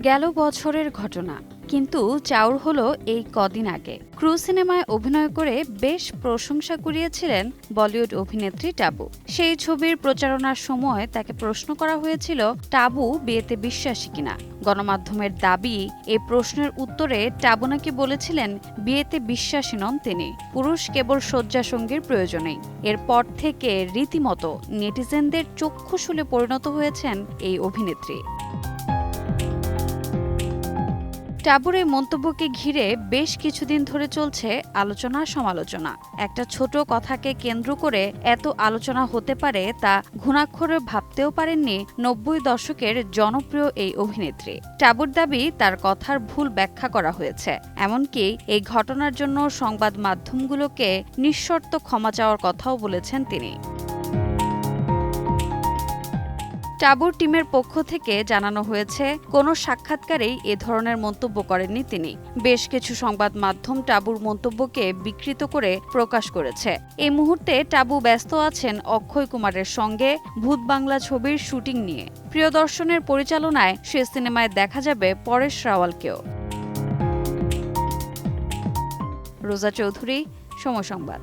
গেল বছরের ঘটনা, কিন্তু চাউর হলো এই কদিন আগে। ক্রু সিনেমায় অভিনয় করে বেশ প্রশংসা কুড়িয়েছিলেন বলিউড অভিনেত্রী টাবু। সেই ছবির প্রচারণার সময় তাকে প্রশ্ন করা হয়েছিল টাবু বিয়েতে বিশ্বাসী কিনা। গণমাধ্যমের দাবি, এই প্রশ্নের উত্তরে টাবু নাকি বলেছিলেন বিয়েতে বিশ্বাসী নন তিনি, পুরুষ কেবল শয্যাসঙ্গীর প্রয়োজনেই। এরপর থেকে রীতিমতো নেটিজেনদের চক্ষুশূলে পরিণত হয়েছেন এই অভিনেত্রী। টাবুর এই মন্তব্যকে ঘিরে বেশ কিছুদিন ধরে চলছে আলোচনা সমালোচনা। একটা ছোট কথাকে কেন্দ্র করে এত আলোচনা হতে পারে তা ঘুণাক্ষরে ভাবতেও পারেননি ৯০ দশকের জনপ্রিয় এই অভিনেত্রী। টাবুর দাবি, তার কথার ভুল ব্যাখ্যা করা হয়েছে, এমনকি এই ঘটনার জন্য সংবাদ মাধ্যমগুলোকে নিঃশর্ত ক্ষমা চাওয়ার কথাও বলেছেন তিনি। টাবুর টিমের পক্ষ থেকে জানানো হয়েছে, কোনো সাক্ষাৎকারেই এ ধরনের মন্তব্য করেননি তিনি। বেশ কিছু সংবাদ মাধ্যম টাবুর মন্তব্যকে বিকৃত করে প্রকাশ করেছে। এই মুহূর্তে টাবু ব্যস্ত আছেন অক্ষয় কুমারের সঙ্গে ভূত বাংলা ছবির শুটিং নিয়ে। প্রিয়দর্শনের পরিচালনায় সে সিনেমায় দেখা যাবে পরেশ রাওয়ালকেও। রোজা চৌধুরী, সময় সংবাদ।